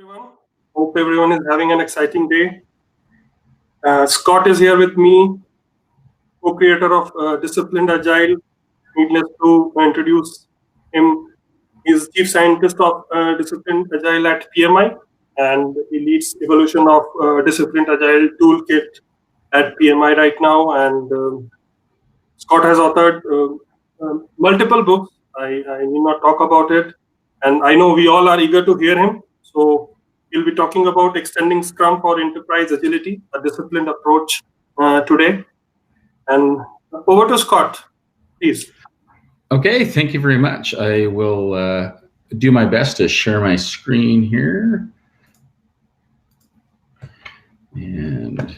everyone. Hope everyone is having an exciting day. Scott is here with me, co-creator of Disciplined Agile. Needless to introduce him. He's chief scientist of Disciplined Agile at PMI, and he leads evolution of Disciplined Agile toolkit at PMI right now. And Scott has authored multiple books. I need not talk about it, and I know we all are eager to hear him. So we'll be talking about extending Scrum for enterprise agility, a disciplined approach today. And over to Scott, please. Okay, thank you very much. I will do my best to share my screen here. And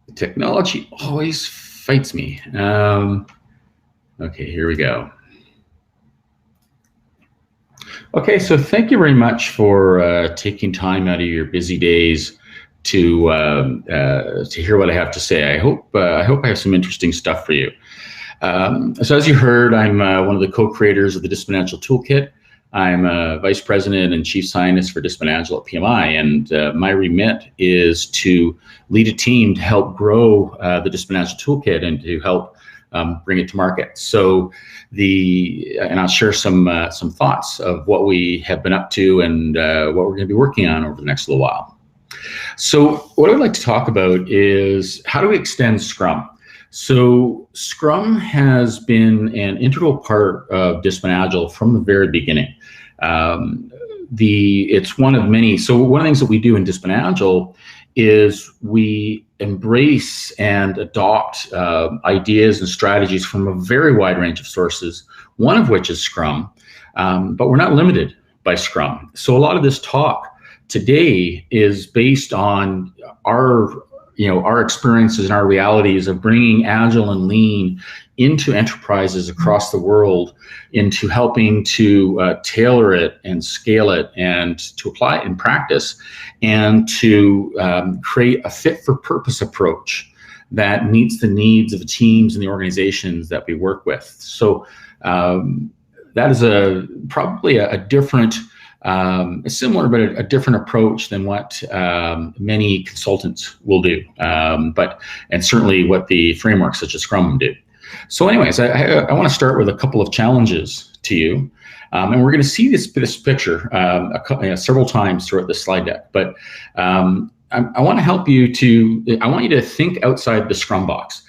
the technology always fights me. Okay, here we go. Okay, so thank you very much for taking time out of your busy days to hear what I have to say. I hope I have some interesting stuff for you. So as you heard, I'm one of the co-creators of the Dyspine Agile toolkit. I'm a vice president and chief scientist for Dyspine Agile at PMI, and my remit is to lead a team to help grow the Dyspine Agile toolkit and to help bring it to market. So and I'll share some thoughts of what we have been up to and what we're going to be working on over the next little while. So what I would like to talk about is how do we extend Scrum? So Scrum has been an integral part of Dyspine Agile from the very beginning. It's one of many. So one of the things that we do in Dyspine Agile is we embrace and adopt ideas and strategies from a very wide range of sources, one of which is Scrum, but we're not limited by Scrum. So a lot of this talk today is based on our experiences and our realities of bringing Agile and Lean into enterprises across the world, into helping to tailor it and scale it and to apply it in practice, and to create a fit-for-purpose approach that meets the needs of the teams and the organizations that we work with. So that is probably a different, similar but a different approach than what many consultants will do, and certainly what the frameworks such as Scrum do. So anyways, I want to start with a couple of challenges to you. And we're going to see this picture several times throughout the slide deck. But I want to help you I want you to think outside the Scrum box.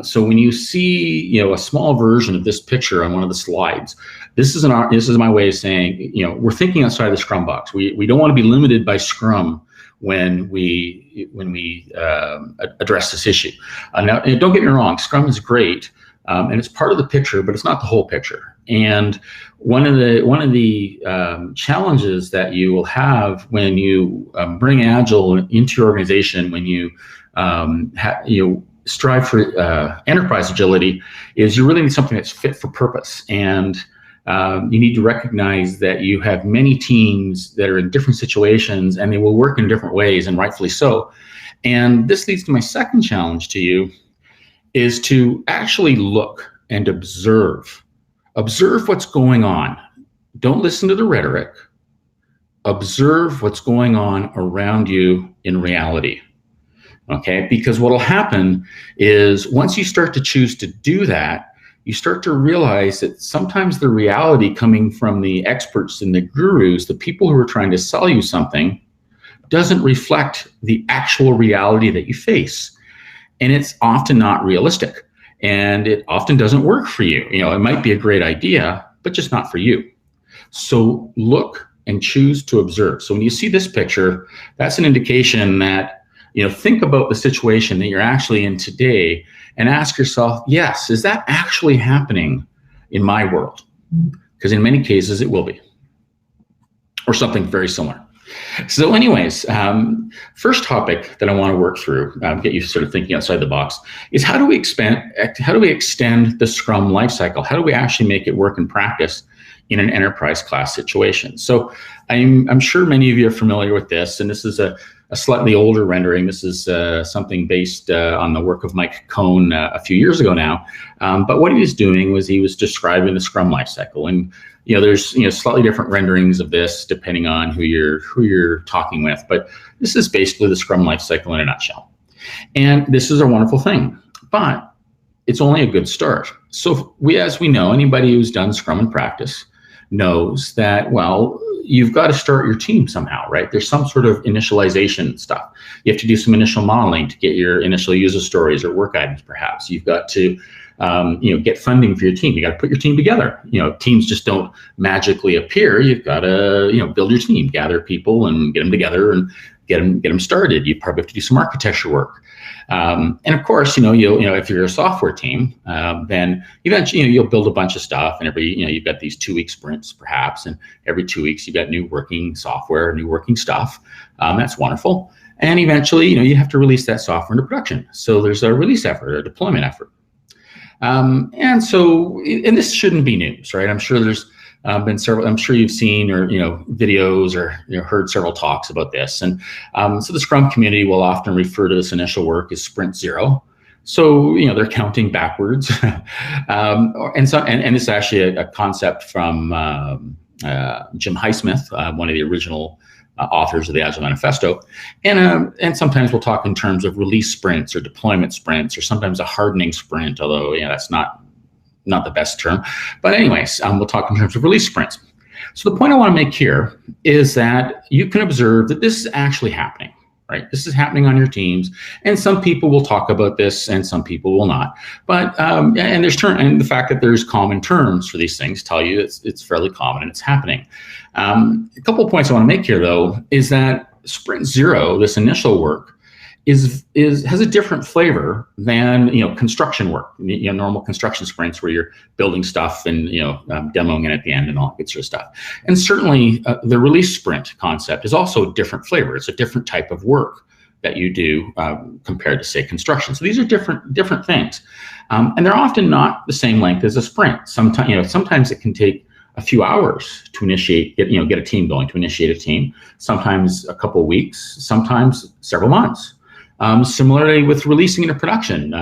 So when you see a small version of this picture on one of the slides, this is my way of saying we're thinking outside the Scrum box. We don't want to be limited by Scrum when we address this issue. Now, don't get me wrong, Scrum is great, and it's part of the picture, but it's not the whole picture. And one of the challenges that you will have when you bring Agile into your organization, when you strive for enterprise agility, is you really need something that's fit for purpose. And you need to recognize that you have many teams that are in different situations and they will work in different ways, and rightfully so. And this leads to my second challenge to you, is to actually look and observe. Observe what's going on. Don't listen to the rhetoric. Observe what's going on around you in reality. Okay, because what will happen is once you start to choose to do that, you start to realize that sometimes the reality coming from the experts and the gurus, the people who are trying to sell you something, doesn't reflect the actual reality that you face. And it's often not realistic. And it often doesn't work for you. It might be a great idea, but just not for you. So look and choose to observe. So when you see this picture, that's an indication that, think about the situation that you're actually in today and ask yourself, yes, is that actually happening in my world? Because in many cases it will be, or something very similar. So anyways, first topic that I want to work through, get you sort of thinking outside the box, is how do we extend the Scrum lifecycle? How do we actually make it work in practice in an enterprise class situation? So I'm sure many of you are familiar with this, and this is a a slightly older rendering. This is something based on the work of Mike Cohn a few years ago now. But what he was doing was he was describing the Scrum lifecycle, and there's slightly different renderings of this depending on who you're talking with. But this is basically the Scrum lifecycle in a nutshell. And this is a wonderful thing, but it's only a good start. So as we know, anybody who's done Scrum in practice knows that, well, you've got to start your team somehow, right? There's some sort of initialization stuff. You have to do some initial modeling to get your initial user stories or work items, perhaps. You've got to get funding for your team. You got to put your team together. Teams just don't magically appear. You've got to, build your team, gather people and get them together and get them started. You probably have to do some architecture work. And of course, if you're a software team, then eventually, you'll build a bunch of stuff, and you've got these 2-week sprints perhaps, and every 2 weeks you've got new working software, new working stuff. That's wonderful. And eventually, you have to release that software into production. So there's a release effort, a deployment effort. And this shouldn't be news, right? I'm sure there's been several. I'm sure you've seen or videos or heard several talks about this. And so the Scrum community will often refer to this initial work as Sprint Zero. So they're counting backwards, and it's actually a concept from Jim Highsmith, one of the original authors of the Agile Manifesto, and sometimes we'll talk in terms of release sprints or deployment sprints, or sometimes a hardening sprint, although that's not the best term. But anyways, we'll talk in terms of release sprints. So the point I want to make here is that you can observe that this is actually happening, right? This is happening on your teams, and some people will talk about this and some people will not. But and the fact that there's common terms for these things tell you it's fairly common and it's happening. A couple of points I want to make here, though, is that Sprint Zero, this initial work, has a different flavor than construction work, normal construction sprints where you're building stuff and demoing it at the end and all that good sort of stuff. And certainly the release sprint concept is also a different flavor. It's a different type of work that you do compared to, say, construction. So these are different things, and they're often not the same length as a sprint. Sometimes it can take a few hours to initiate, get a team going, to initiate a team. Sometimes a couple of weeks, sometimes several months. Similarly with releasing into production,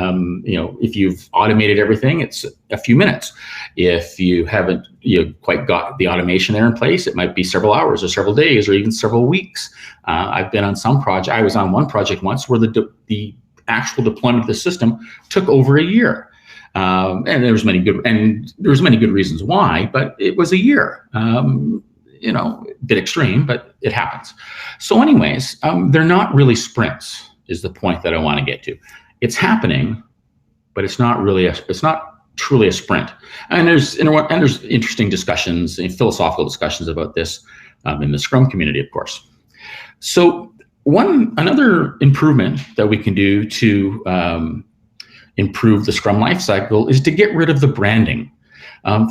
if you've automated everything, it's a few minutes. If you haven't quite got the automation there in place, it might be several hours or several days or even several weeks. I've been on some project. I was on one project once where the actual deployment of the system took over a year. And there was many good reasons why, but it was a year. A bit extreme, but it happens. So anyways, they're not really sprints, is the point that I want to get to. It's happening, but it's not truly a sprint. And there's interesting discussions and philosophical discussions about this in the Scrum community, of course. So another improvement that we can do to improve the Scrum lifecycle is to get rid of the branding.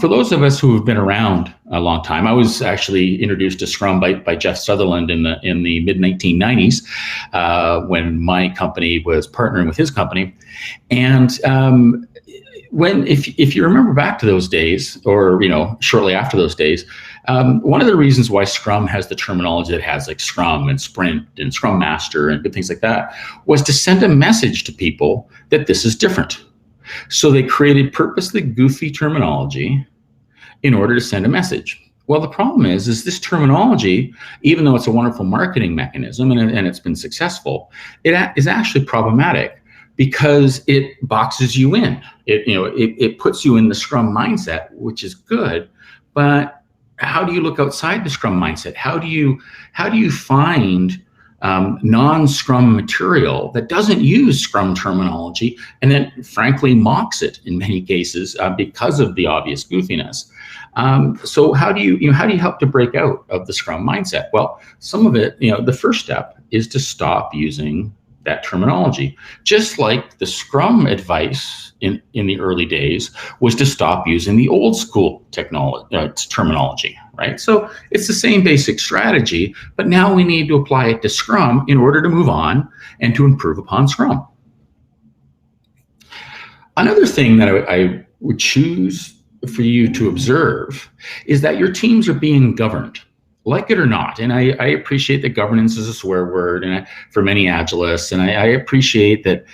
For those of us who have been around a long time, I was actually introduced to Scrum by Jeff Sutherland in the mid-1990s when my company was partnering with his company. And if you remember back to those days, or shortly after those days, one of the reasons why Scrum has the terminology that it has, like Scrum and Sprint and Scrum Master and good things like that, was to send a message to people that this is different. So they created purposely goofy terminology in order to send a message. Well, the problem is this terminology, even though it's a wonderful marketing mechanism and it's been successful, it is actually problematic because it boxes you in. It puts you in the Scrum mindset, which is good, but how do you look outside the Scrum mindset? How do you find non-Scrum material that doesn't use Scrum terminology and then frankly mocks it in many cases because of the obvious goofiness? So how do you help to break out of the Scrum mindset? Well, some of it, the first step is to stop using that terminology. Just like the Scrum advice in the early days was to stop using the old school terminology, right? So it's the same basic strategy, but now we need to apply it to Scrum in order to move on and to improve upon Scrum. Another thing that I would choose for you to observe is that your teams are being governed like it or not, and I appreciate that governance is a swear word, and for many Agilists, and I appreciate that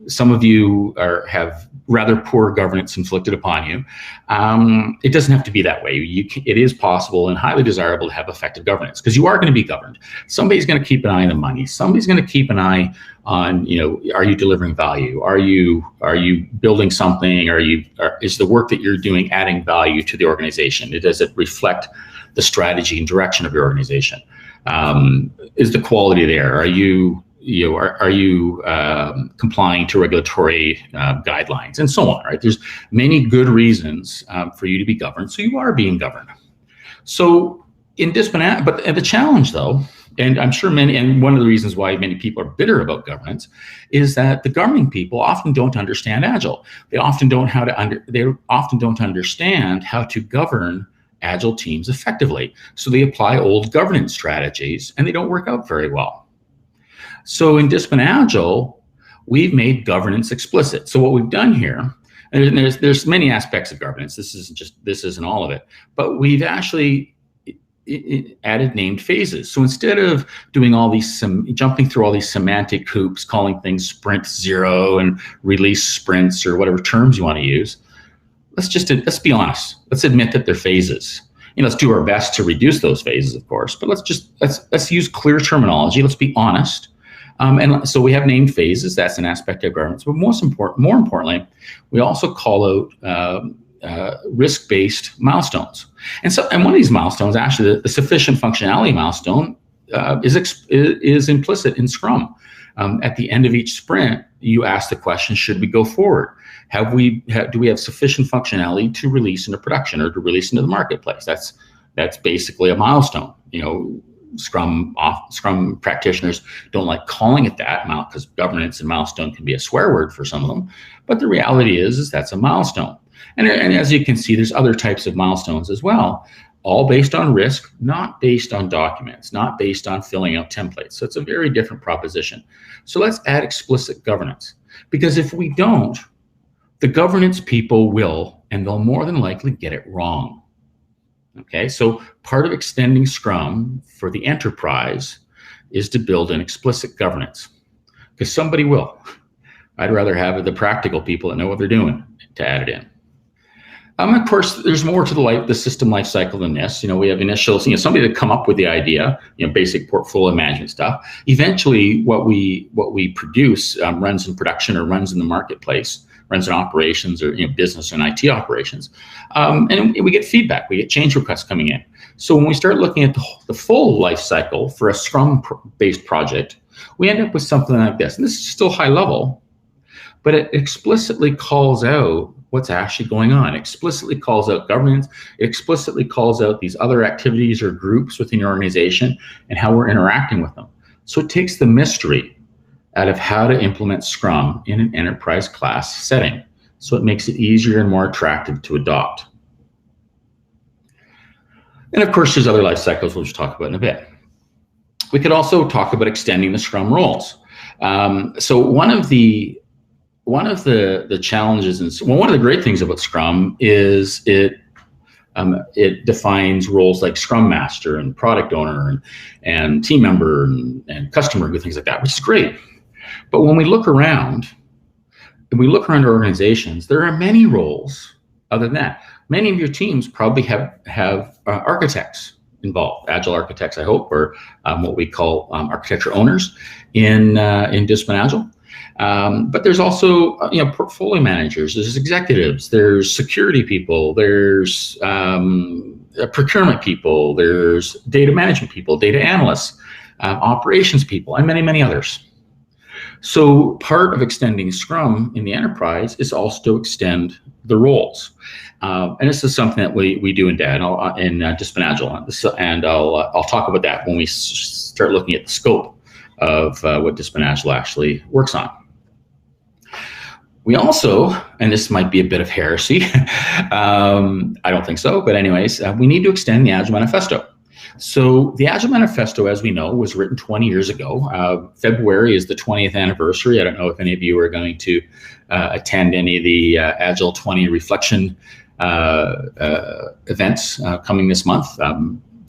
some of you have rather poor governance inflicted upon you. It doesn't have to be that way. It is possible and highly desirable to have effective governance, because you are going to be governed. Somebody's going to keep an eye on the money. Somebody's going to keep an eye on, are you delivering value? Are you building something? Is the work that you're doing adding value to the organization? Does it reflect the strategy and direction of your organization? Is the quality there? Are you complying to regulatory guidelines, and so on, right? There's many good reasons for you to be governed, so you are being governed. So in Dyspine, but the challenge though, and I'm sure and one of the reasons why many people are bitter about governance, is that the governing people often don't understand Agile. They often don't understand how to govern Agile teams effectively. So they apply old governance strategies, and they don't work out very well. So in Dyspine Agile, we've made governance explicit. So what we've done here, and there's many aspects of governance. This isn't all of it, but we've actually added named phases. So instead of doing all these jumping through all these semantic hoops, calling things sprint 0 and release sprints or whatever terms you want to use, let's be honest. Let's admit that they're phases. Let's do our best to reduce those phases, of course, but let's use clear terminology. Let's be honest. And so we have named phases. That's an aspect of governance. But more importantly, we also call out risk-based milestones. And one of these milestones, actually, the sufficient functionality milestone, is implicit in Scrum. At the end of each sprint, you ask the question: should we go forward? Do we have sufficient functionality to release into production or to release into the marketplace? That's basically a milestone. Scrum practitioners don't like calling it that, because governance and milestone can be a swear word for some of them. But the reality is that's a milestone. And as you can see, there's other types of milestones as well, all based on risk, not based on documents, not based on filling out templates. So it's a very different proposition. So let's add explicit governance, because if we don't, the governance people will, and they'll more than likely get it wrong. Okay, so part of extending Scrum for the enterprise is to build an explicit governance, because somebody will. I'd rather have the practical people that know what they're doing to add it in. Of course, there's more to the system life cycle than this. We have initial, somebody to come up with the idea, basic portfolio management stuff. Eventually, what we produce runs in production or runs in the marketplace, runs in operations or business and IT operations, and we get feedback. We get change requests coming in. So when we start looking at the full life cycle for a Scrum-based project, we end up with something like this. And this is still high level, but it explicitly calls out what's actually going on. It explicitly calls out governance. It explicitly calls out these other activities or groups within your organization and how we're interacting with them. So it takes the mystery out of how to implement Scrum in an enterprise class setting. So it makes it easier and more attractive to adopt. And of course, there's other life cycles we'll just talk about in a bit. We could also talk about extending the Scrum roles. So one of the challenges, one of the great things about Scrum is it defines roles like Scrum Master and Product Owner and Team Member and Customer and things like that, which is great. But when we look around, our organizations, there are many roles other than that. Many of your teams probably have architects involved, Agile architects, I hope, or what we call architecture owners in Dyspine Agile. But there's also portfolio managers, there's executives, there's security people, there's procurement people, there's data management people, data analysts, operations people, and many, many others. So part of extending Scrum in the enterprise is also to extend the roles. And this is something that we do in Dyspine Agile, and I'll talk about that when we start looking at the scope of what Dyspine Agile actually works on. We also, and this might be a bit of heresy, I don't think so, but anyways, we need to extend the Agile Manifesto. So the Agile Manifesto, as we know, was written 20 years ago. February is the 20th anniversary. I don't know if any of you are going to attend any of the Agile 20 reflection events coming this month.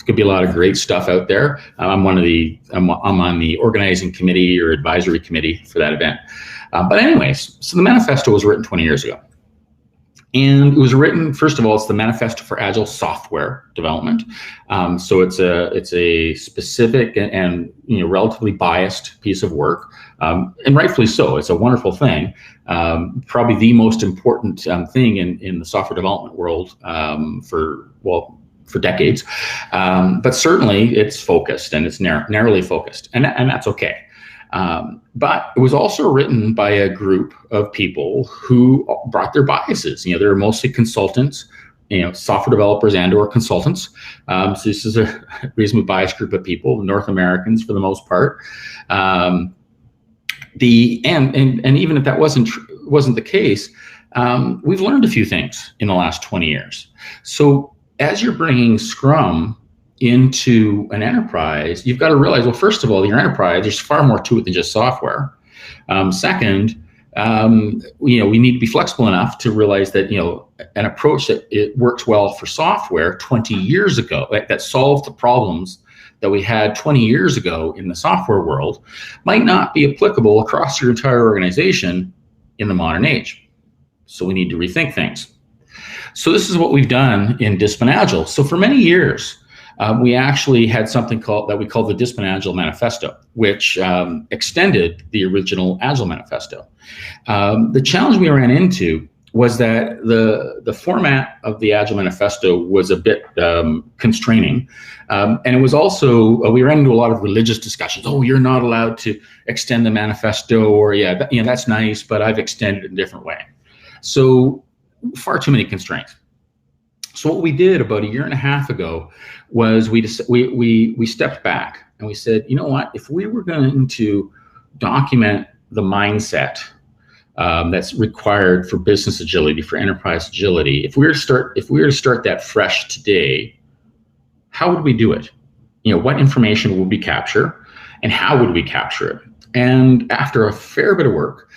Could be a lot of great stuff out there. I'm on the organizing committee or advisory committee for that event. But anyways, so the manifesto was written 20 years ago. And it was written, first of all, it's the Manifesto for Agile Software Development. So it's a specific and relatively biased piece of work, and rightfully so. It's a wonderful thing, probably the most important thing in the software development world for decades. But certainly it's focused and it's narrowly focused, and that's okay. But it was also written by a group of people who brought their biases. They were mostly consultants, software developers and/or consultants. So this is a reasonably biased group of people, North Americans for the most part. And even if that wasn't the case, we've learned a few things in the last 20 years. So as you're bringing Scrum into an enterprise, you've got to realize, well, first of all, your enterprise, there's far more to it than just software. Second, we need to be flexible enough to realize that, an approach that it works well for software 20 years ago, that solved the problems that we had 20 years ago in the software world, might not be applicable across your entire organization in the modern age. So we need to rethink things. So this is what we've done in Dyspine Agile. So for many years, we actually had something that we call the Dyspine Agile Manifesto, which extended the original Agile Manifesto. The challenge we ran into was that the format of the Agile Manifesto was a bit constraining. And it was also, we ran into a lot of religious discussions. Oh, you're not allowed to extend the manifesto, or that's nice, but I've extended it a different way. So far too many constraints. So what we did about a year and a half ago was we stepped back and we said, you know what, if we were going to document the mindset that's required for business agility, for enterprise agility, if we were to start that fresh today, how would we do it? What information would we capture, and how would we capture it? And after a fair bit of work,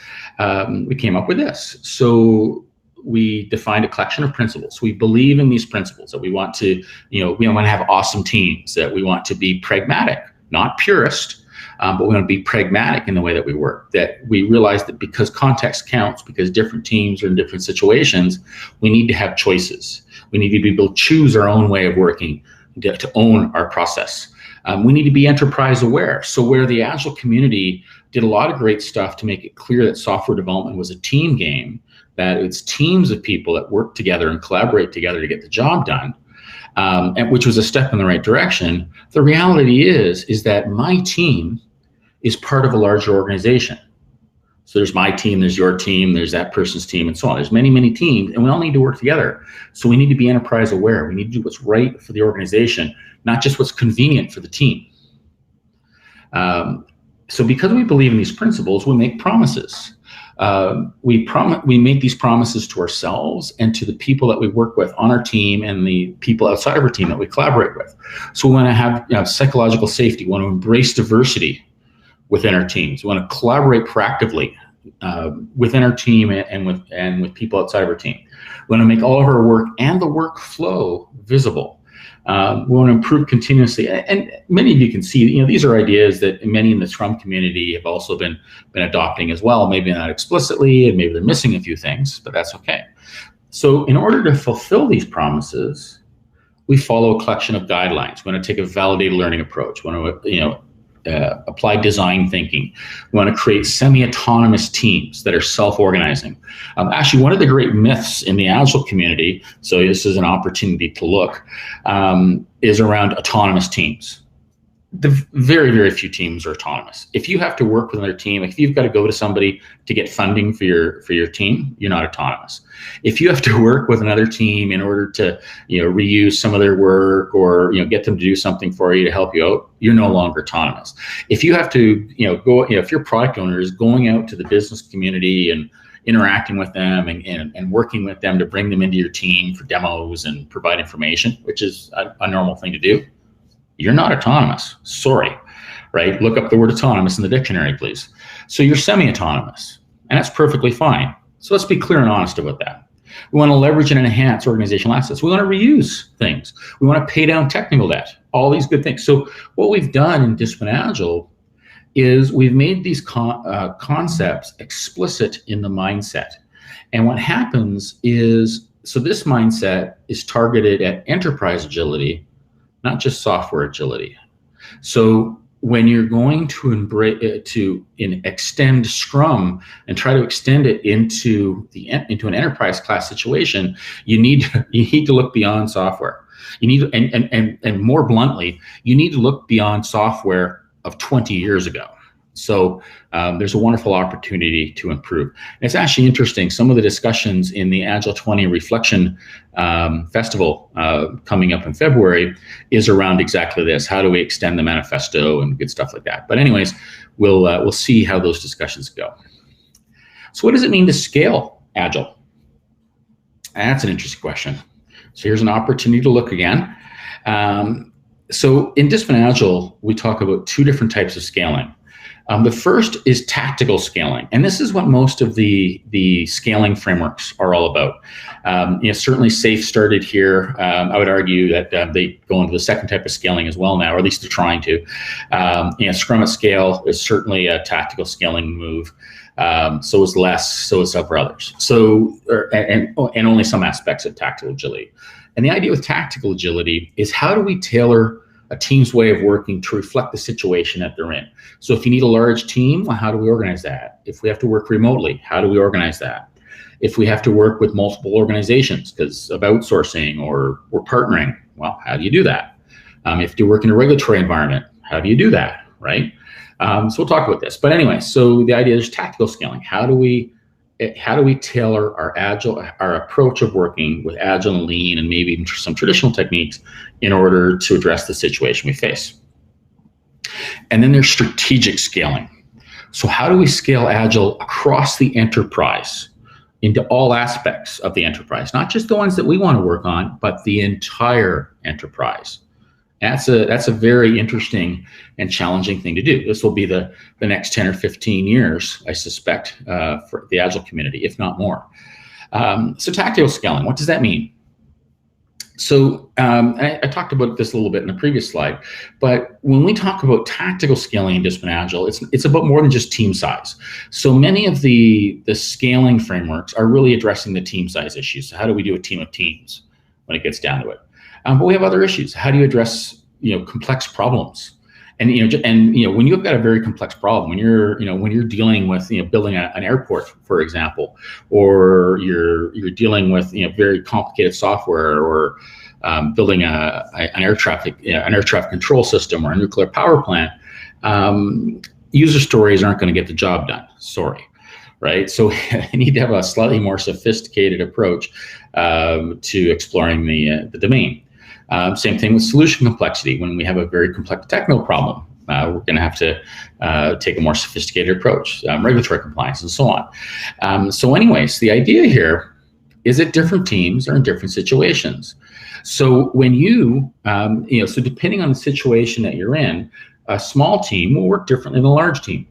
we came up with this. So we defined a collection of principles. We believe in these principles that we want to, we want to have awesome teams, that we want to be pragmatic, not purist, but we want to be pragmatic in the way that we work, that we realize that because context counts, because different teams are in different situations, we need to have choices. We need to be able to choose our own way of working, to own our process. We need to be enterprise aware. So where the Agile community did a lot of great stuff to make it clear that software development was a team game, that it's teams of people that work together and collaborate together to get the job done, and which was a step in the right direction. The reality is that my team is part of a larger organization. So there's my team, there's your team, there's that person's team, and so on. There's many, many teams, and we all need to work together. So we need to be enterprise aware. We need to do what's right for the organization, not just what's convenient for the team. So because we believe in these principles, we make promises. We make these promises to ourselves and to the people that we work with on our team and the people outside of our team that we collaborate with. So we want to have psychological safety. We want to embrace diversity within our teams. We want to collaborate proactively within our team and with people outside of our team. We want to make all of our work and the workflow visible. We want to improve continuously, and many of you can see, these are ideas that many in the Scrum community have also been adopting as well. Maybe not explicitly, and maybe they're missing a few things, but that's okay. So in order to fulfill these promises, we follow a collection of guidelines. We want to take a validated learning approach. We want to, apply design thinking. We want to create semi-autonomous teams that are self-organizing. Actually, one of the great myths in the Agile community, so this is an opportunity to look, is around autonomous teams. The very, very few teams are autonomous. If you have to work with another team, if you've got to go to somebody to get funding for your team, you're not autonomous. If you have to work with another team in order to reuse some of their work, or get them to do something for you to help you out, you're no longer autonomous. If you have to go, if your product owner is going out to the business community and interacting with them and working with them to bring them into your team for demos and provide information, which is a normal thing to do, you're not autonomous. Sorry, right? Look up the word autonomous in the dictionary, please. So you're semi-autonomous, and that's perfectly fine. So let's be clear and honest about that. We want to leverage and enhance organizational assets. We want to reuse things. We want to pay down technical debt, all these good things. So what we've done in Dyspine Agile is we've made these concepts explicit in the mindset. And what happens is, so this mindset is targeted at enterprise agility, not just software agility. So when you're going to extend Scrum and try to extend it into an enterprise class situation, you need to look beyond software. You need and more bluntly, you need to look beyond software of 20 years ago. So there's a wonderful opportunity to improve. And it's actually interesting. Some of the discussions in the Agile 20 Reflection Festival coming up in February is around exactly this. How do we extend the manifesto and good stuff like that? But anyways, we'll see how those discussions go. So what does it mean to scale Agile? That's an interesting question. So here's an opportunity to look again. So in Dyspine Agile, we talk about two different types of scaling. The first is tactical scaling, and this is what most of the scaling frameworks are all about. Certainly SAFe started here. I would argue that they go into the second type of scaling as well now, or at least they're trying to. Scrum at Scale is certainly a tactical scaling move. So is LESS, so is several others. And only some aspects of tactical agility. And the idea with tactical agility is, how do we tailor a team's way of working to reflect the situation that they're in? So if you need a large team, well, how do we organize that? If we have to work remotely, how do we organize that? If we have to work with multiple organizations because of outsourcing or we're partnering, well, how do you do that? If you work in a regulatory environment, how do you do that, right? So we'll talk about this. But anyway, so the idea is tactical scaling. How do we tailor our approach of working with Agile and Lean and maybe even some traditional techniques in order to address the situation we face? And then there's strategic scaling. So how do we scale Agile across the enterprise into all aspects of the enterprise, not just the ones that we want to work on, but the entire enterprise? That's a very interesting and challenging thing to do. This will be the next 10 or 15 years, I suspect, for the Agile community, if not more. So tactical scaling, what does that mean? So I talked about this a little bit in the previous slide, but when we talk about tactical scaling in Dyspine Agile, it's about more than just team size. So many of the scaling frameworks are really addressing the team size issues. So how do we do a team of teams when it gets down to it? But we have other issues. How do you address complex problems? And when you've got a very complex problem, when you're dealing with building an airport, for example, or you're dealing with very complicated software, or building an air traffic control system or a nuclear power plant, user stories aren't going to get the job done. Sorry. Right, so you need to have a slightly more sophisticated approach to exploring the domain. Same thing with solution complexity. When we have a very complex technical problem, we're going to have to take a more sophisticated approach, regulatory compliance, and so on. So anyways, the idea here is that different teams are in different situations. So when so depending on the situation that you're in, a small team will work differently than a large team.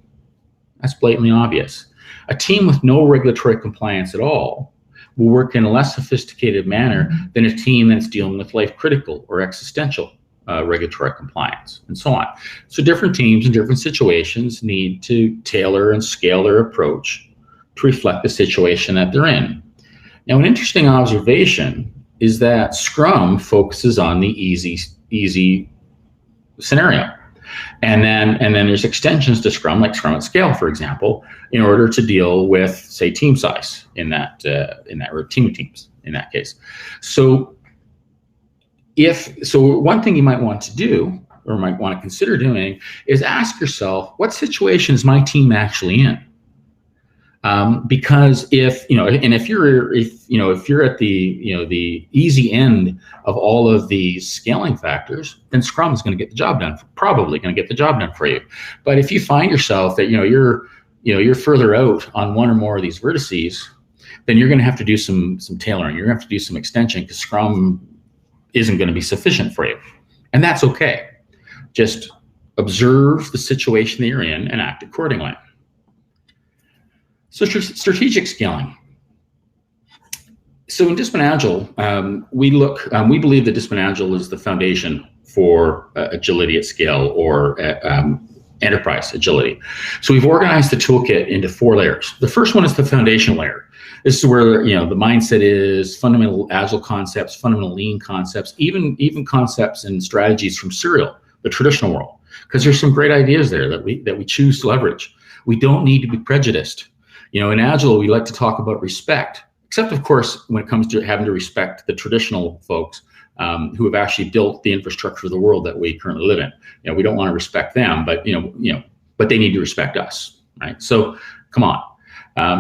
That's blatantly obvious. A team with no regulatory compliance at all will work in a less sophisticated manner than a team that's dealing with life-critical or existential regulatory compliance, and so on. So different teams in different situations need to tailor and scale their approach to reflect the situation that they're in. Now, an interesting observation is that Scrum focuses on the easy scenario. And then there's extensions to Scrum, like Scrum at Scale, for example, in order to deal with, say, team size in that or team of teams in that case. So one thing you might want to do, or might want to consider doing, is ask yourself, what situation is my team actually in? Because if you're at the easy end of all of these scaling factors, then Scrum is going to get the job done. Probably going to get the job done for you. But if you find yourself that you're further out on one or more of these vertices, then you're going to have to do some tailoring. You're going to have to do some extension, because Scrum isn't going to be sufficient for you, and that's okay. Just observe the situation that you're in and act accordingly. So strategic scaling. So in Dyspine Agile, we believe that Dyspine Agile is the foundation for agility at scale, or enterprise agility. So we've organized the toolkit into 4 layers. The first one is the foundation layer. This is where the mindset is, fundamental agile concepts, fundamental lean concepts, even concepts and strategies from serial, the traditional world, because there's some great ideas there that we choose to leverage. We don't need to be prejudiced. In Agile, we like to talk about respect, except of course when it comes to having to respect the traditional folks who have actually built the infrastructure of the world that we currently live in. We don't want to respect them, but but they need to respect us, right? So come on.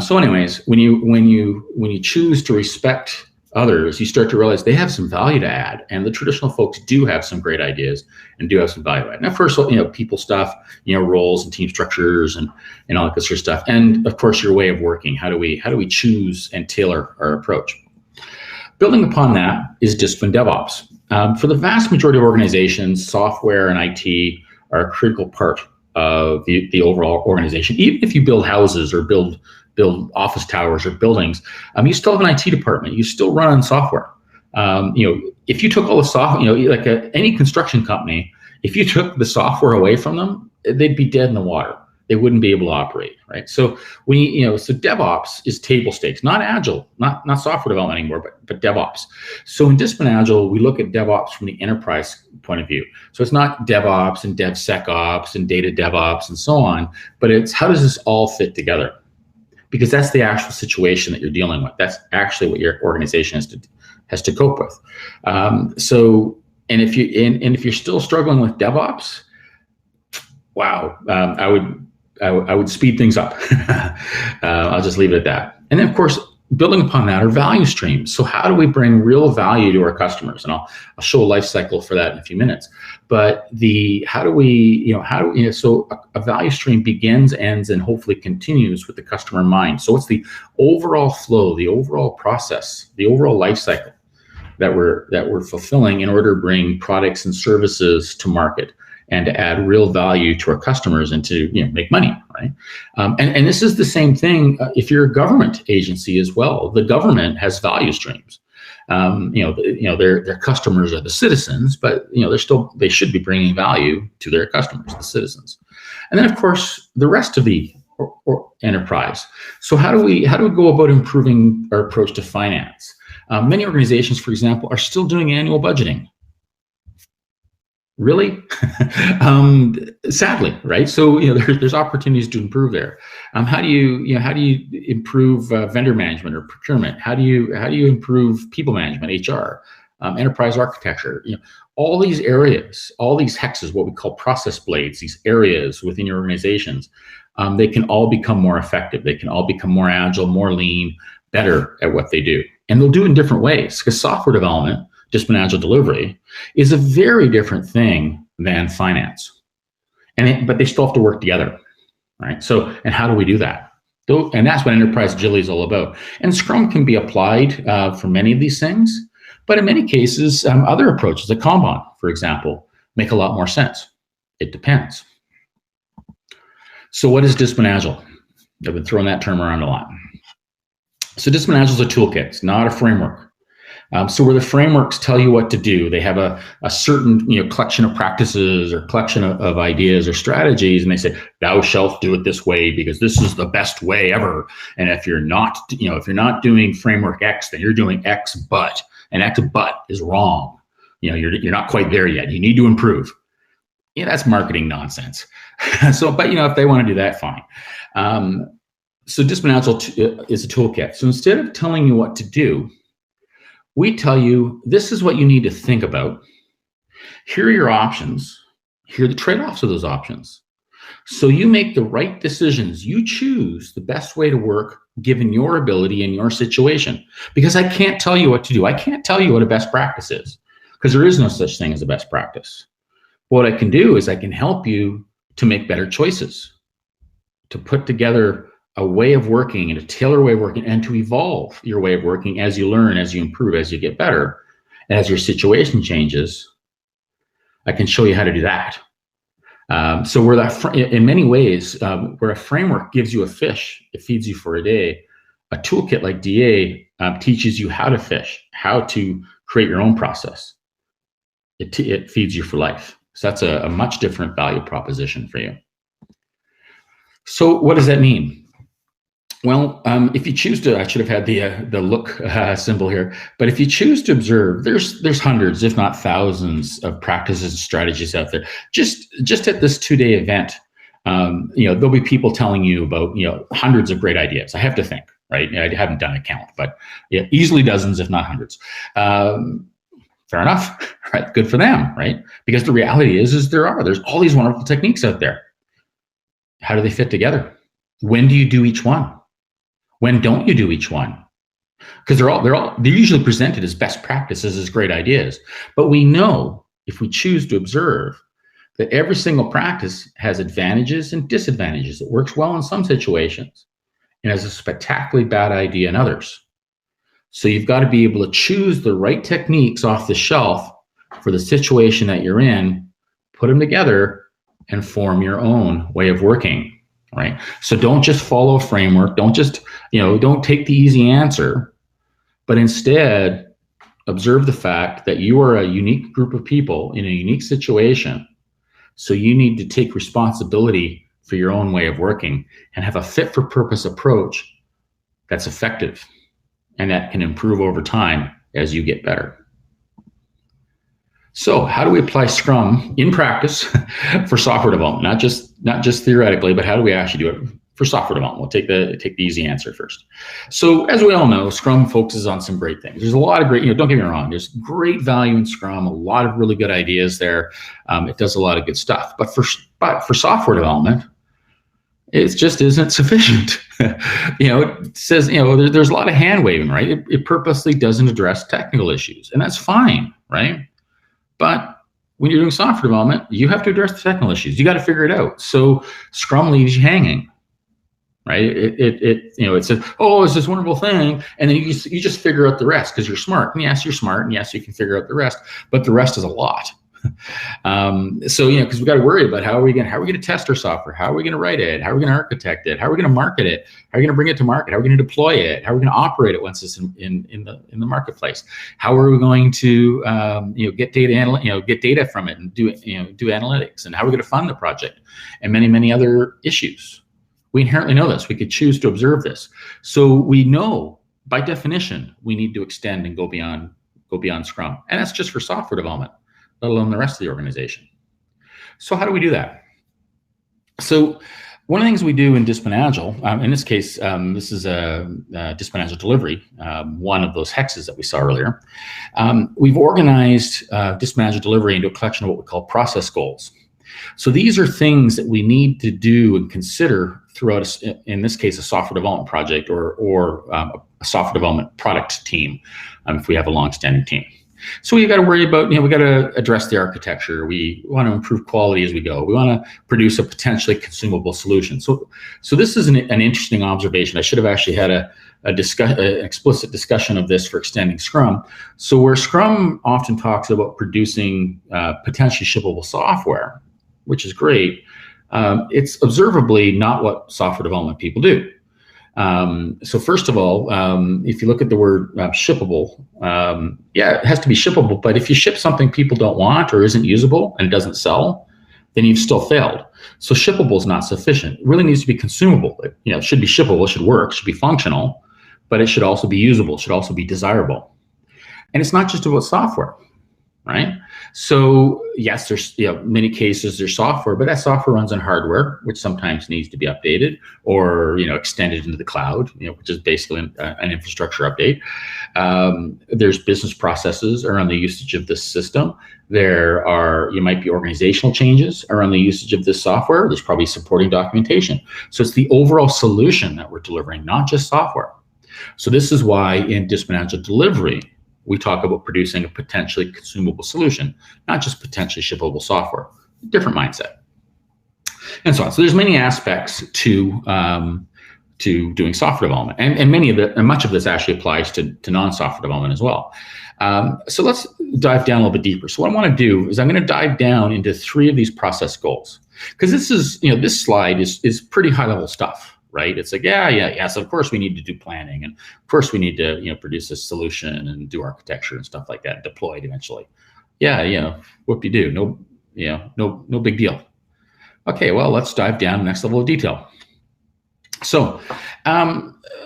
So anyways, when you choose to respect others, you start to realize they have some value to add, and the traditional folks do have some great ideas and do have some value to add. And first, people stuff, roles and team structures and all that sort of stuff, and of course your way of working. How do we choose and tailor our approach? Building upon that is disciplined DevOps. For the vast majority of organizations, software and IT are a critical part of the overall organization. Even if you build houses or build office towers or buildings, you still have an IT department. You still run on software. If you took all the software, like any construction company, if you took the software away from them, they'd be dead in the water. They wouldn't be able to operate, right? So so DevOps is table stakes, not Agile, not software development anymore, but DevOps. So in Dyspine Agile, we look at DevOps from the enterprise point of view. So it's not DevOps and DevSecOps and data DevOps and so on, but it's how does this all fit together? Because that's the actual situation that you're dealing with. That's actually what your organization has to cope with. And if you're still struggling with DevOps, wow, I would speed things up. I'll just leave it at that. And then, of course, building upon that are value streams. So how do we bring real value to our customers? And I'll show a life cycle for that in a few minutes. But so a value stream begins, ends, and hopefully continues with the customer in mind. So what's the overall flow, the overall process, the overall life cycle that we're fulfilling in order to bring products and services to market and to add real value to our customers and to make money, right? And this is the same thing if you're a government agency as well. The government has value streams. Their customers are the citizens, but they should be bringing value to their customers, the citizens. And then of course the rest of the enterprise. So how do we go about improving our approach to finance? Many organizations, for example, are still doing annual budgeting. Really? Sadly, right? So there's opportunities to improve there. How do you improve vendor management or procurement? How do you improve people management, HR, enterprise architecture? All these areas, all these hexes, what we call process blades, these areas within your organizations, they can all become more effective. They can all become more agile, more lean, better at what they do, and they'll do it in different ways. Because software development, Dyspine Agile delivery, is a very different thing than finance, but they still have to work together, right? So, and how do we do that? And that's what enterprise agility is all about. And Scrum can be applied for many of these things, but in many cases, other approaches, like Kanban, for example, make a lot more sense. It depends. So, what is Dyspine Agile? I've been throwing that term around a lot. So, Dyspine Agile is a toolkit. It's not a framework. So where the frameworks tell you what to do, they have a certain collection of practices or collection of ideas or strategies, and they say, thou shalt do it this way because this is the best way ever. And if you're not doing framework X, then you're doing X but, and X but is wrong. You're not quite there yet. You need to improve. Yeah, that's marketing nonsense. So, but if they want to do that, fine. So Dyspine Agile is a toolkit. So instead of telling you what to do, we tell you, this is what you need to think about. Here are your options. Here are the trade-offs of those options. So you make the right decisions. You choose the best way to work given your ability and your situation. Because I can't tell you what to do. I can't tell you what a best practice is, because there is no such thing as a best practice. What I can do is I can help you to make better choices, to put together a way of working and a tailored way of working, and to evolve your way of working as you learn, as you improve, as you get better, as your situation changes. I can show you how to do that. So where that, in many ways, where a framework gives you a fish, it feeds you for a day, a toolkit like DA teaches you how to fish, how to create your own process. It feeds you for life. So that's a much different value proposition for you. So what does that mean? Well, if you choose to, I should have had the look symbol here, but if you choose to observe, there's hundreds, if not thousands, of practices and strategies out there. Just at this 2-day event, there'll be people telling you about hundreds of great ideas. I have to think, right? I haven't done a count, but easily dozens, if not hundreds. Fair enough, right? Good for them, right? Because the reality is there's all these wonderful techniques out there. How do they fit together? When do you do each one? When don't you do each one? Because they're usually presented as best practices, as great ideas. But we know, if we choose to observe, that every single practice has advantages and disadvantages. It works well in some situations and has a spectacularly bad idea in others. So you've got to be able to choose the right techniques off the shelf for the situation that you're in, put them together, and form your own way of working. Right? So don't just follow a framework. Don't just, don't take the easy answer, but instead observe the fact that you are a unique group of people in a unique situation. So you need to take responsibility for your own way of working and have a fit for purpose approach that's effective and that can improve over time as you get better. So how do we apply Scrum in practice for software development? Not just theoretically, but how do we actually do it for software development? We'll take the easy answer first. So as we all know, Scrum focuses on some great things. There's a lot of great, don't get me wrong, there's great value in Scrum, a lot of really good ideas there. It does a lot of good stuff. But for software development, it just isn't sufficient. It says, there's a lot of hand waving, right? It purposely doesn't address technical issues, and that's fine, right? But when you're doing software development, you have to address the technical issues. You got to figure it out. So Scrum leaves you hanging, right? It says, oh, it's this wonderful thing, and then you just figure out the rest because you're smart. And yes, you're smart, and yes, you can figure out the rest, but the rest is a lot. Because we got to worry about how are we going to test our software? How are we going to write it? How are we going to architect it? How are we going to market it? How are we going to bring it to market? How are we going to deploy it? How are we going to operate it once it's in the marketplace? How are we going to get data from it and do analytics? And how are we going to fund the project? And many other issues. We inherently know this. We could choose to observe this. So we know by definition we need to extend and go beyond Scrum, and that's just for software development, let alone the rest of the organization. So how do we do that? So one of the things we do in Dyspine Agile, in this case, this is a Dyspine Agile delivery, one of those hexes that we saw earlier. We've organized Dyspine Agile delivery into a collection of what we call process goals. So these are things that we need to do and consider throughout, in this case, a software development project or a software development product team, if we have a long-standing team. So we've got to worry about, we got to address the architecture. We want to improve quality as we go. We want to produce a potentially consumable solution. So this is an interesting observation. I should have actually had an explicit discussion of this for extending Scrum. So where Scrum often talks about producing potentially shippable software, which is great, it's observably not what software development people do. So first of all, if you look at the word shippable, it has to be shippable, but if you ship something people don't want or isn't usable and doesn't sell, then you've still failed. So shippable is not sufficient. It really needs to be consumable. It should be shippable, it should work, it should be functional, but it should also be usable, it should also be desirable. And it's not just about software, right? So yes, there's many cases there's software, but that software runs on hardware, which sometimes needs to be updated or extended into the cloud, which is basically an infrastructure update. There's business processes around the usage of this system. You might be organizational changes around the usage of this software. There's probably supporting documentation. So it's the overall solution that we're delivering, not just software. So this is why in Dyspine Agile delivery, we talk about producing a potentially consumable solution, not just potentially shippable software. Different mindset, and so on. So there's many aspects to doing software development, and much of this actually applies to non-software development as well. So let's dive down a little bit deeper. So what I want to do is I'm going to dive down into 3 of these process goals, because this is this slide is pretty high level stuff. right? It's like, yes, of course we need to do planning, and of course we need to, produce a solution and do architecture and stuff like that, deploy it eventually. Yeah, whoop-de-doo, no big deal. Okay, well, let's dive down to the next level of detail. So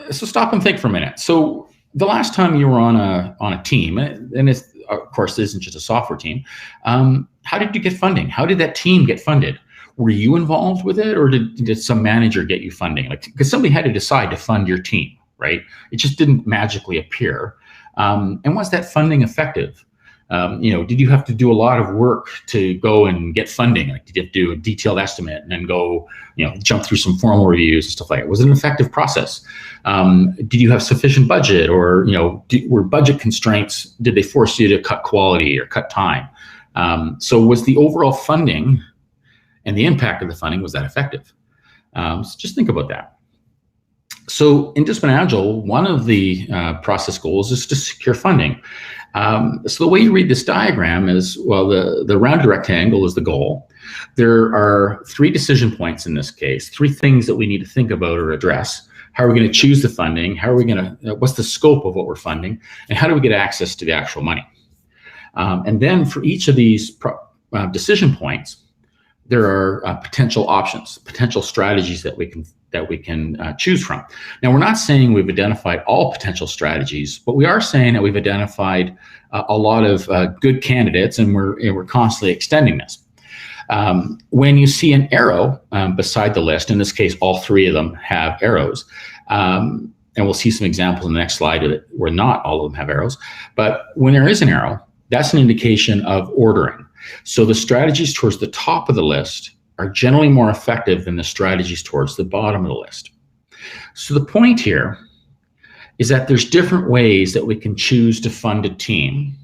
stop and think for a minute. So the last time you were on a team, and it's, of course, this isn't just a software team, how did you get funding? How did that team get funded? Were you involved with it, or did some manager get you funding? Like, because somebody had to decide to fund your team, right? It just didn't magically appear. And was that funding effective? Did you have to do a lot of work to go and get funding? Like, did you have to do a detailed estimate and then go, jump through some formal reviews and stuff like that? Was it an effective process? Did you have sufficient budget, or, were budget constraints, did they force you to cut quality or cut time? So was the overall funding and the impact of the funding, was that effective? So just think about that. So in Dyspine Agile, one of the process goals is to secure funding. So the way you read this diagram is, well, the rounded rectangle is the goal. There are 3 decision points in this case, 3 things that we need to think about or address. How are we going to choose the funding? What's the scope of what we're funding? And how do we get access to the actual money? And then for each of these decision points, there are potential options, potential strategies that we can choose from. Now, we're not saying we've identified all potential strategies, but we are saying that we've identified a lot of good candidates, and we're constantly extending this. When you see an arrow beside the list, in this case, all 3 of them have arrows, and we'll see some examples in the next slide of it where not all of them have arrows. But when there is an arrow, that's an indication of ordering. So the strategies towards the top of the list are generally more effective than the strategies towards the bottom of the list. So the point here is that there's different ways that we can choose to fund a team.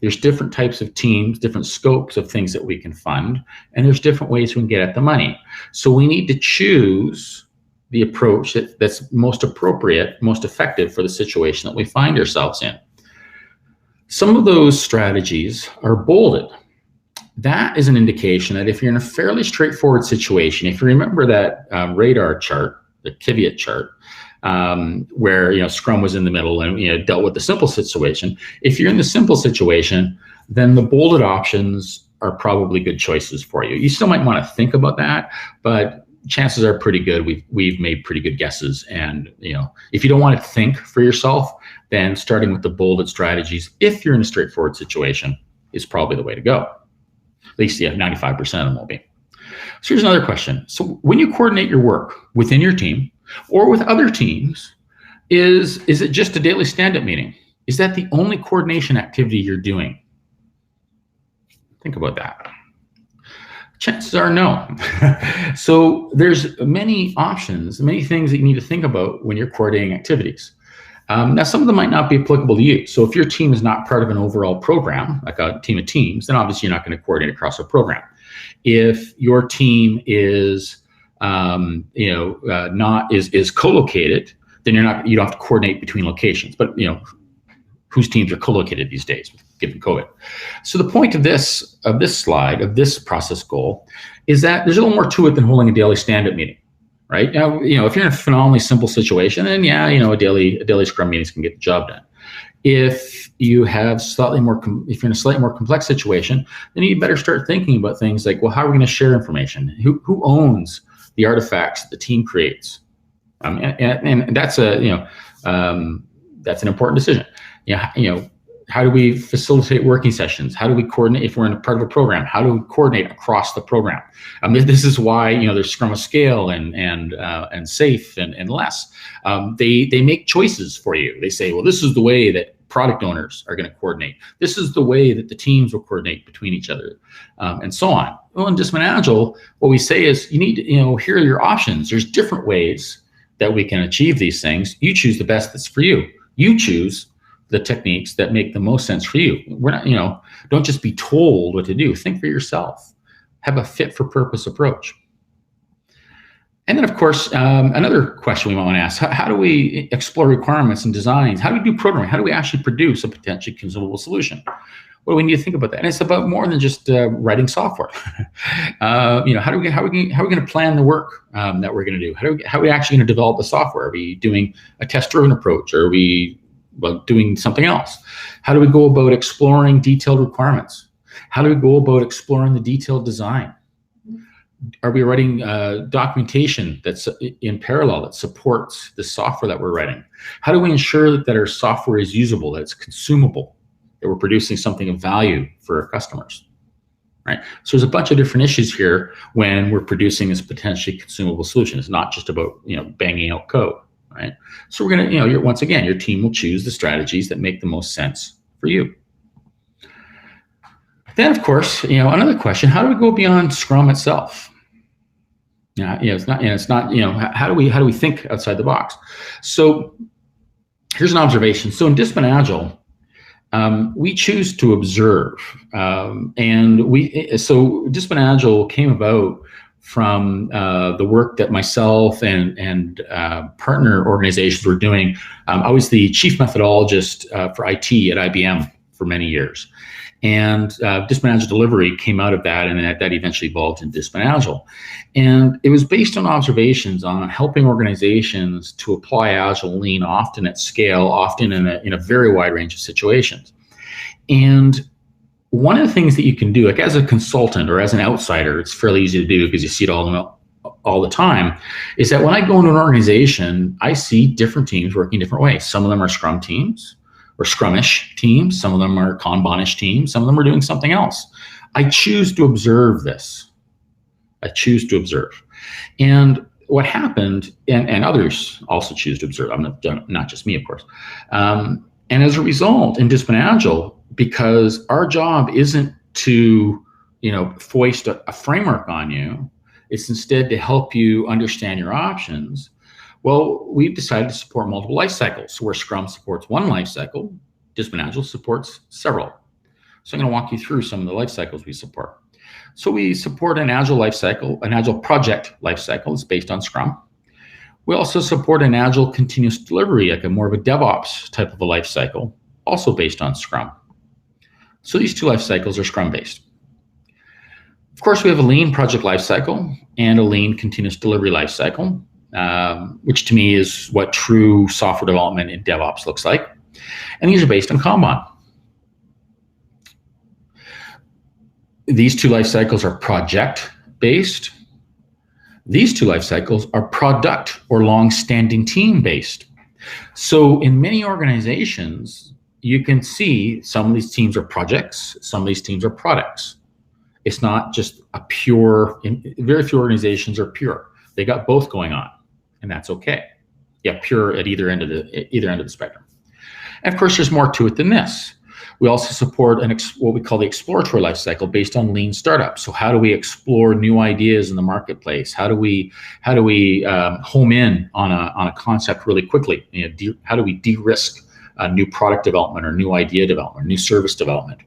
There's different types of teams, different scopes of things that we can fund, and there's different ways we can get at the money. So we need to choose the approach that's most appropriate, most effective for the situation that we find ourselves in. Some of those strategies are bolded. That is an indication that if you're in a fairly straightforward situation, if you remember that radar chart, the Keynote chart, where Scrum was in the middle and dealt with the simple situation. If you're in the simple situation, then the bolded options are probably good choices for you. You still might want to think about that, but chances are pretty good we've made pretty good guesses. And if you don't want to think for yourself, then starting with the bolded strategies, if you're in a straightforward situation, is probably the way to go. At least 95% of them will be. So here's another question. So when you coordinate your work within your team or with other teams, is it just a daily stand-up meeting? Is that the only coordination activity you're doing? Think about that. Chances are no. So there's many options, many things that you need to think about when you're coordinating activities. Now, some of them might not be applicable to you. So if your team is not part of an overall program, like a team of teams, then obviously you're not going to coordinate across a program. If your team is, is co-located, then you don't have to coordinate between locations. But whose teams are co-located these days, given COVID? So the point of this slide, of this process goal, is that there's a little more to it than holding a daily stand-up meeting. Right now, if you're in a phenomenally simple situation, then a daily Scrum meetings can get the job done. If you have if you're in a slightly more complex situation, then you better start thinking about things like, well, how are we going to share information? Who owns the artifacts that the team creates? And that's that's an important decision. How do we facilitate working sessions? How do we coordinate if we're in a part of a program? How do we coordinate across the program? This is why there's Scrum of Scale and Safe and Less. They make choices for you. They say, well, this is the way that product owners are going to coordinate. This is the way that the teams will coordinate between each other, and so on. Well, in Dyspine Agile, what we say is you need to, here are your options. There's different ways that we can achieve these things. You choose the best that's for you. You choose the techniques that make the most sense for you. We're not, don't just be told what to do. Think for yourself. Have a fit for purpose approach. And then, of course, another question we might want to ask, how do we explore requirements and designs? How do we do programming? How do we actually produce a potentially consumable solution? What do we need to think about that? And it's about more than just writing software. How are we going to plan the work that we're going to do? How are we actually going to develop the software? Are we doing a test-driven approach? Or are we doing something else? How do we go about exploring detailed requirements? How do we go about exploring the detailed design? Are we writing documentation that's in parallel that supports the software that we're writing? How do we ensure that our software is usable, that it's consumable, that we're producing something of value for our customers? Right. So there's a bunch of different issues here when we're producing this potentially consumable solution. It's not just about banging out code. Right. So we're going to, once again, your team will choose the strategies that make the most sense for you. Then, of course, another question: how do we go beyond Scrum itself? It's not. How do we think outside the box? So here's an observation. So in Dyspine Agile, we choose to observe, so Dyspine Agile came about from the work that myself and partner organizations were doing. I was the chief methodologist for IT at IBM for many years. And Dyspine Agile delivery came out of that, and that eventually evolved in Dyspine Agile. And it was based on observations on helping organizations to apply Agile Lean often at scale, often in a very wide range of situations. And one of the things that you can do, like as a consultant or as an outsider, it's fairly easy to do because you see it all the time, is that when I go into an organization, I see different teams working different ways. Some of them are Scrum teams or Scrumish teams. Some of them are Kanbanish teams. Some of them are doing something else. I choose to observe this. I choose to observe. And what happened, and others also choose to observe, not just me, of course. And as a result, in Dyspine Agile, because our job isn't to, foist a framework on you, it's instead to help you understand your options. Well, we've decided to support multiple life cycles. So where Scrum supports one life cycle, Dyspine Agile supports several. So I'm going to walk you through some of the life cycles we support. So we support an Agile life cycle, an Agile project life cycle. It's based on Scrum. We also support an Agile continuous delivery, like more of a DevOps type of a life cycle, also based on Scrum. So these two life cycles are Scrum-based. Of course, we have a Lean project life cycle and a Lean continuous delivery life cycle, which to me is what true software development in DevOps looks like. And these are based on Kanban. These two life cycles are project-based. These two life cycles are product or long-standing team-based. So in many organizations, you can see some of these teams are projects, some of these teams are products. It's not just a pure, very few organizations are pure. They got both going on, and that's okay. Yeah, pure at either end of the spectrum. And of course, there's more to it than this. We also support what we call the exploratory life cycle based on Lean startup. So how do we explore new ideas in the marketplace? How do we home in on a concept really quickly? How do we de-risk new product development or new idea development, new service development?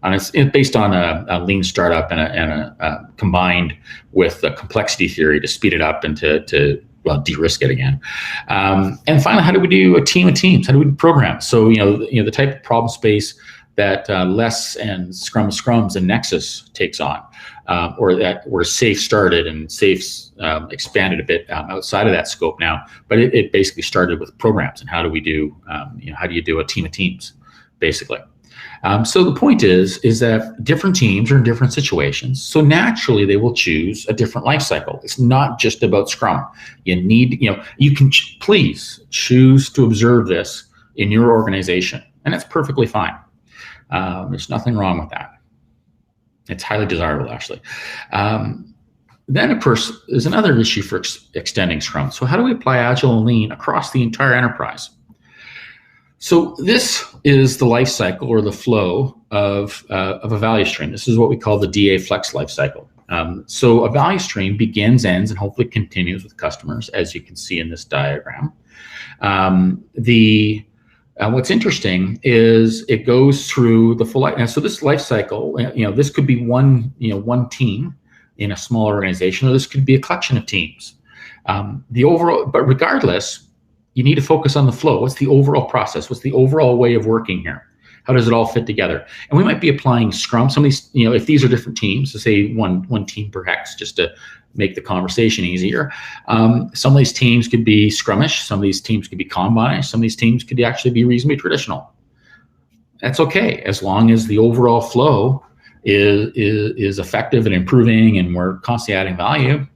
And it's based on a Lean startup and combined with the complexity theory to speed it up and to de-risk it again. And finally, how do we do a team of teams? How do we do programs? So the type of problem space that Less and Scrums and Nexus takes on, or that where SAFe started, and SAFe's expanded a bit outside of that scope now. But it basically started with programs and how do we do how do you do a team of teams, basically. So the point is that different teams are in different situations. So naturally, they will choose a different life cycle. It's not just about Scrum. You can please choose to observe this in your organization, and that's perfectly fine. There's nothing wrong with that. It's highly desirable, actually. Then, of course, there's another issue for extending Scrum. So how do we apply Agile and Lean across the entire enterprise? So this is the life cycle or the flow of a value stream. This is what we call the DA Flex life cycle. So a value stream begins, ends, and hopefully continues with customers, as you can see in this diagram. What's interesting is it goes through the full life. And so this life cycle, this could be one team in a small organization, or this could be a collection of teams. But regardless, you need to focus on the flow. What's the overall process? What's the overall way of working here? How does it all fit together? And we might be applying Scrum. Some of these, if these are different teams, so say one team per hex, just to make the conversation easier. Some of these teams could be Scrumish. Some of these teams could be Kanbanish. Some of these teams could actually be reasonably traditional. That's okay, as long as the overall flow is effective and improving, and we're constantly adding value.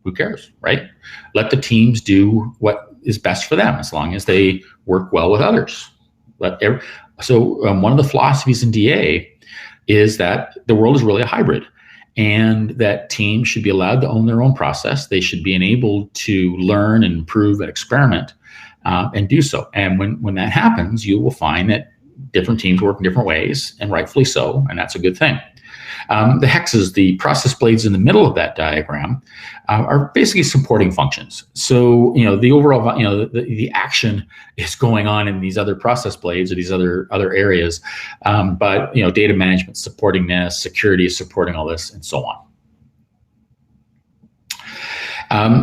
Who cares, right? Let the teams do what is best for them, as long as they work well with others. One of the philosophies in DA is that the world is really a hybrid, and that teams should be allowed to own their own process. They should be enabled to learn and improve and experiment and do so. And when that happens, you will find that different teams work in different ways, and rightfully so, and that's a good thing. The hexes, the process blades in the middle of that diagram, are basically supporting functions. So, the overall, the action is going on in these other process blades or these other areas, but data management supporting this, security is supporting all this, and so on.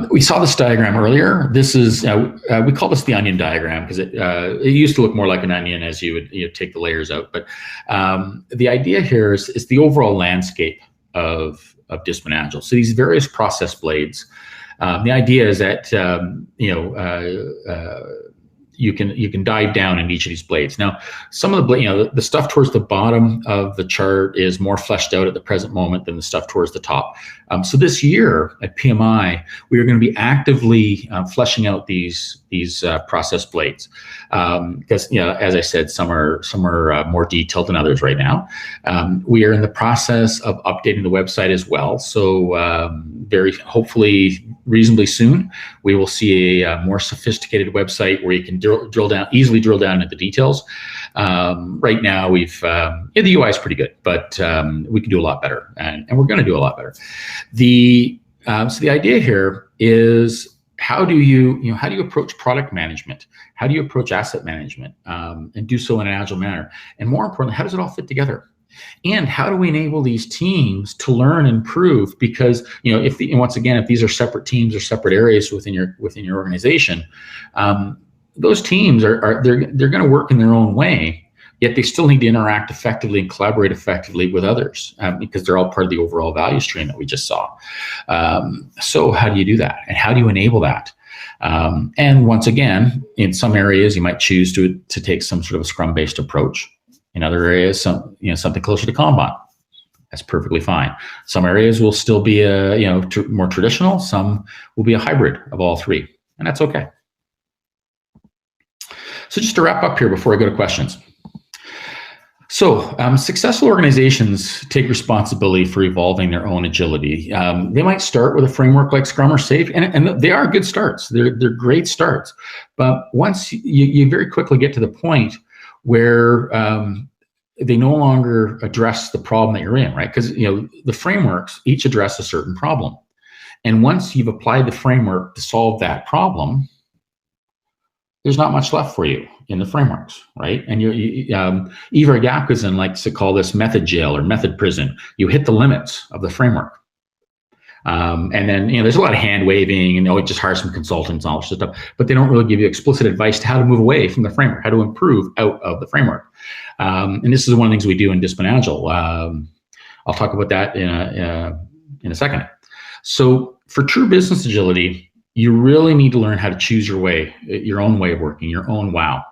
We saw this diagram earlier. This is, we call this the onion diagram because it used to look more like an onion as you would take the layers out. But the idea here is the overall landscape of Dyspine Agile. So these various process blades, the idea is that, you can dive down in each of these blades. Now, some of the the stuff towards the bottom of the chart is more fleshed out at the present moment than the stuff towards the top. So this year at PMI, we are going to be actively fleshing out these process blades because as I said, some are more detailed than others right now. We are in the process of updating the website as well. So hopefully reasonably soon, we will see a more sophisticated website where you can easily drill down into the details. Right now, the UI is pretty good, but we can do a lot better, and we're going to do a lot better. So the idea here is, how do you approach product management? How do you approach asset management, and do so in an agile manner? And more importantly, how does it all fit together? And how do we enable these teams to learn and improve? Because if these are separate teams or separate areas within your organization, those teams they're going to work in their own way. Yet they still need to interact effectively and collaborate effectively with others because they're all part of the overall value stream that we just saw. So how do you do that? And how do you enable that? And once again, in some areas, you might choose to take some sort of a Scrum-based approach. In other areas, something closer to Kanban. That's perfectly fine. Some areas will still be more traditional. Some will be a hybrid of all three, and that's okay. So just to wrap up here before I go to questions. So successful organizations take responsibility for evolving their own agility. They might start with a framework like Scrum or SAFe, and they are good starts. They're great starts. But once you very quickly get to the point where they no longer address the problem that you're in, right? Because the frameworks each address a certain problem. And once you've applied the framework to solve that problem, there's not much left for you in the frameworks, right? And Ivar Yakuzen likes to call this method jail or method prison. You hit the limits of the framework. And then, there's a lot of hand waving and just hire some consultants and all this stuff, but they don't really give you explicit advice to how to move away from the framework, how to improve out of the framework. And this is one of the things we do in Dyspine Agile. I'll talk about that in a second. So for true business agility, you really need to learn how to choose your own way of working, your own wow.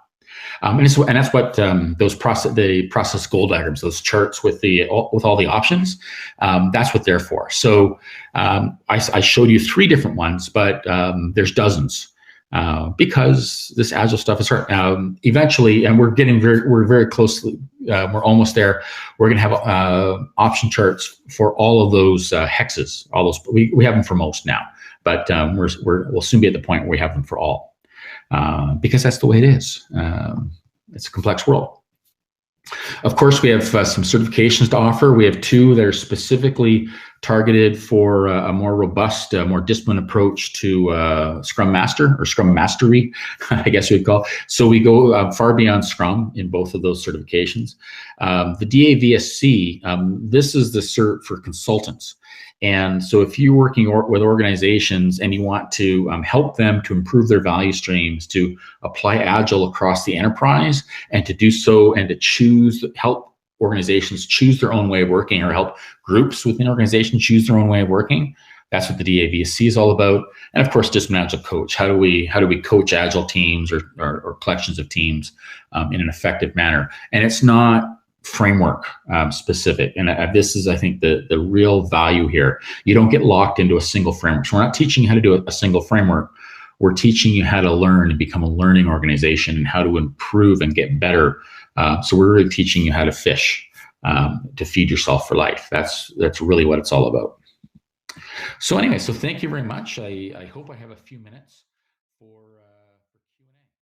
And that's what the process goal diagrams, those charts with all the options, that's what they're for. So I showed you 3 different ones, but there's dozens because this agile stuff is hard. Eventually, and we're very closely, we're almost there. We're going to have option charts for all of those hexes. All those we have them for most now, but we'll soon be at the point where we have them for all. Because that's the way it is. It's a complex world. Of course, we have some certifications to offer. We have 2 that are specifically targeted for a more robust, more disciplined approach to Scrum Master or Scrum Mastery, I guess we'd call it. So we go far beyond Scrum in both of those certifications. The DAVSC, this is the cert for consultants. And so if you're working with organizations and you want to help them to improve their value streams, to apply Agile across the enterprise, and to do so and to help organizations choose their own way of working, or help groups within organizations choose their own way of working, that's what the DAVC is all about. And of course, Dyspine Agile Coach. How do we coach Agile teams or collections of teams in an effective manner? And it's not framework specific. And this is, I think, the real value here. You don't get locked into a single framework. So we're not teaching you how to do a single framework. We're teaching you how to learn and become a learning organization, and how to improve and get better. So we're really teaching you how to fish, to feed yourself for life. That's really what it's all about. So anyway, so thank you very much. I hope I have a few minutes for